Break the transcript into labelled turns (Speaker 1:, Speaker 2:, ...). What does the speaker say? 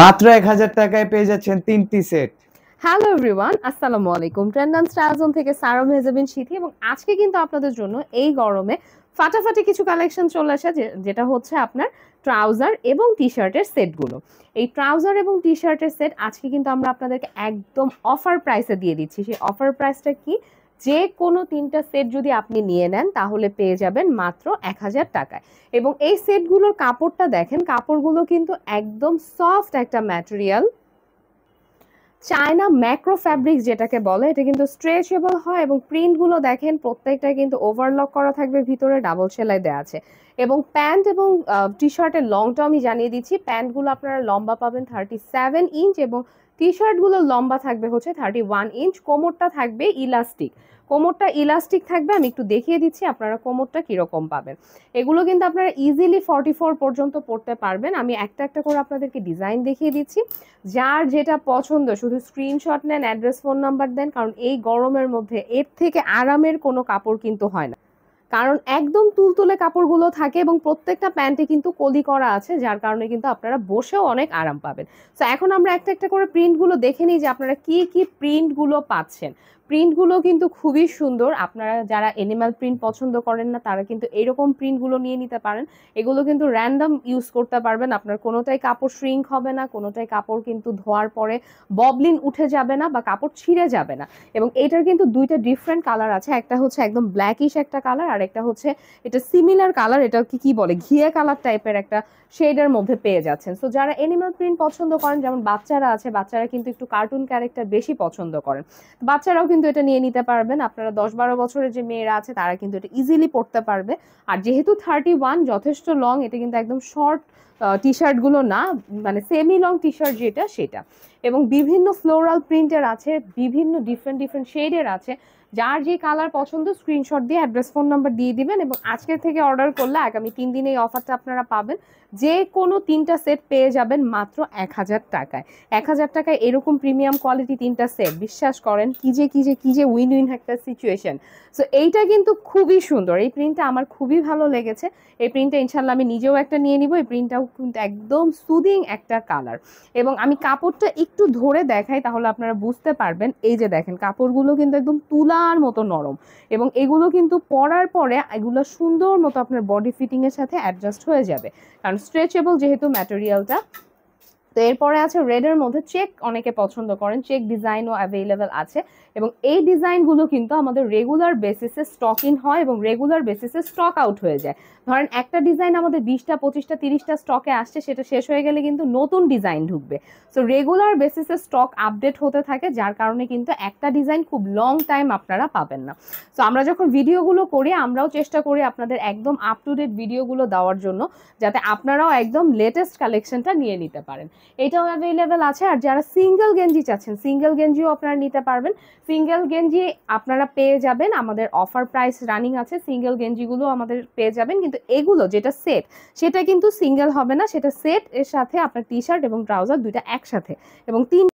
Speaker 1: মাত্র 1000 টাকায় পেয়ে যাচ্ছেন 3টি সেট।
Speaker 2: হ্যালো এভরিওয়ান, আসসালামু আলাইকুম। ট্রেন্ড অ্যান্ড স্টাইল জোন থেকে সারা মেহজাবিন সিথি এবং আজকে কিন্তু আপনাদের জন্য এই গরমে ফাটাফাটি কিছু কালেকশন চলে আসে যেটা হচ্ছে আপনার ট্রাউজার এবং টি শার্টের সেটগুলো। এই ট্রাউজার এবং টি শার্টের সেট আজকে কিন্তু আমরা আপনাদেরকে একদম অফার প্রাইসে দিয়ে দিচ্ছি। সেই অফার প্রাইসটা কি? যে কোনো 3টা সেট যদি আপনি নিয়ে নেন তাহলে পেয়ে যাবেন মাত্র 1000 টাকায়। এবং এই সেটগুলোর কাপড়টা দেখেন, কাপড়গুলো কিন্তু একদম সফট একটা ম্যাটেরিয়াল, চায়না ম্যাক্রো ফ্যাব্রিক্স যেটাকে বলে। এটা কিন্তু স্ট্রেচেবল হয় এবং প্রিন্টগুলো দেখেন প্রত্যেকটা কিন্তু ওভারলক করা থাকবে, ভিতরে ডাবল সেলাই দেওয়া আছে। এবং প্যান্ট এবং টি শার্টের লংটা আমি জানিয়ে দিচ্ছি। প্যান্টগুলো আপনারা লম্বা পাবেন 37 ইঞ্চ এবং টি শার্টগুলো লম্বা থাকবে হচ্ছে 31 ইঞ্চ। কোমরটা থাকবে ইলাস্টিক, কোমরটা ইলাস্টিক থাকবে। আমি একটু দেখিয়ে দিচ্ছি আপনারা কোমরটা কীরকম পাবেন। এগুলো কিন্তু আপনারা ইজিলি 44 পর্যন্ত পড়তে পারবেন। আমি একটা একটা করে আপনাদেরকে ডিজাইন দেখিয়ে দিচ্ছি। যার যেটা পছন্দ শুধু স্ক্রিনশট নেন, অ্যাড্রেস, ফোন নাম্বার দেন, কারণ এই গরমের মধ্যে এর থেকে আরামের কোনো কাপড় কিন্তু হয় না। কারণ একদম তুলতুলে কাপড়গুলো থাকে এবং প্রত্যেকটা প্যান্টে কিন্তু কলি করা আছে, যার কারণে কিন্তু আপনারা বসেও অনেক আরাম পাবেন। তো এখন আমরা একটা একটা করে প্রিন্টগুলো দেখে নিই যে আপনারা কি কি প্রিন্টগুলো পাচ্ছেন। প্রিন্টগুলো কিন্তু খুবই সুন্দর। আপনারা যারা এনিম্যাল প্রিন্ট পছন্দ করেন না তারা কিন্তু এরকম প্রিন্টগুলো নিয়ে নিতে পারেন। এগুলো কিন্তু র্যান্ডম ইউজ করতে পারবেন, আপনার কোনোটাই কাপড় শ্রিঙ্ক হবে না, কোনোটাই কাপড় কিন্তু ধোয়ার পরে ববলিন উঠে যাবে না বা কাপড় ছিঁড়ে যাবে না। এবং এটার কিন্তু দুইটা ডিফারেন্ট কালার আছে, একটা হচ্ছে একদম ব্ল্যাকিশ একটা কালার আর একটা হচ্ছে এটা সিমিলার কালার, এটা কি বলে ঘিয়ে কালার টাইপের একটা শেডের মধ্যে পেয়ে যাচ্ছেন। সো যারা এনিম্যাল প্রিন্ট পছন্দ করেন, যেমন বাচ্চারা আছে, বাচ্চারা কিন্তু একটু কার্টুন ক্যারেক্টার বেশি পছন্দ করেন, বাচ্চারাও কিন্তু এটা নিয়ে নিতে পারবেন। আপনারা 10-12 বছরের যে মেয়েরা আছে তারা কিন্তু এটা ইজিলি পরতে পারবে। আর যেহেতু 31 যথেষ্ট লং, এটা কিন্তু একদম শর্ট টি শার্টগুলো না, মানে সেমি লং টি শার্ট যেটা সেটা। এবং বিভিন্ন ফ্লোরাল প্রিন্টের আছে, বিভিন্ন ডিফারেন্ট শেডের আছে। যার যে কালার পছন্দ স্ক্রিনশট দিয়ে অ্যাড্রেস, ফোন নাম্বার দিয়ে দিবেন এবং আজকের থেকে অর্ডার করলে আগামী 3 দিনে এই অফারটা আপনারা পাবেন। যে কোনো 3টা সেট পেয়ে যাবেন মাত্র 1000 টাকায়। 1000 টাকায় এরকম প্রিমিয়াম কোয়ালিটি 3টা সেট, বিশ্বাস করেন কি যে উইন উইন একটা সিচুয়েশন। সো এইটা কিন্তু খুবই সুন্দর, এই প্রিন্টটা আমার খুবই ভালো লেগেছে। এই প্রিন্টটা ইনশাল্লাহ আমি নিজেও একটা নিয়ে নিব। এই প্রিন্টটাও কিন্তু একদম সুদিং একটা কালার। এবং আমি কাপড়টা একটু ধরে দেখাই তাহলে আপনারা বুঝতে পারবেন। এই যে দেখেন কাপড়গুলো কিন্তু একদম তুলার মতো নরম এবং এগুলো কিন্তু পরার পরে এগুলো সুন্দর মতো আপনার বডি ফিটিংয়ের সাথে অ্যাডজাস্ট হয়ে যাবে, কারণ স্ট্রেচেবল যেহেতু ম্যাটেরিয়ালটা। তো এরপরে আছে রেডের মধ্যে চেক, অনেকে পছন্দ করেন, চেক ডিজাইনও অ্যাভেলেবেল আছে। এবং এই ডিজাইনগুলো কিন্তু আমাদের রেগুলার বেসিসে স্টক ইন হয় এবং রেগুলার বেসিসে স্টক আউট হয়ে যায়। ধরেন একটা ডিজাইন আমাদের 20টা 25টা 30টা স্টকে আসছে, সেটা শেষ হয়ে গেলে কিন্তু নতুন ডিজাইন ঢুকবে। সো রেগুলার বেসিসে স্টক আপডেট হতে থাকে, যার কারণে কিন্তু একটা ডিজাইন খুব লং টাইম আপনারা পাবেন না। সো আমরা যখন ভিডিওগুলো করি আমরাও চেষ্টা করি আপনাদের একদম আপ টু ডেট ভিডিওগুলো দেওয়ার জন্য, যাতে আপনারাও একদম লেটেস্ট কালেকশনটা নিয়ে নিতে পারেন। এটাও অ্যাভেলেবেল আছে। আর যারা সিঙ্গেল গেঞ্জি চাচ্ছেন, সিঙ্গেল গেঞ্জিও আপনারা নিতে পারবেন। সিঙ্গেল গেঞ্জি আপনারা পেয়ে যাবেন, আমাদের অফার প্রাইস রানিং আছে, সিঙ্গেল গেঞ্জিগুলো আমাদের পেয়ে যাবেন। কিন্তু এগুলো যেটা সেট সেটা কিন্তু সিঙ্গেল হবে না, সেটা সেট এর সাথে আপনার টি শার্ট এবং ট্রাউজার দুইটা একসাথে এবং 3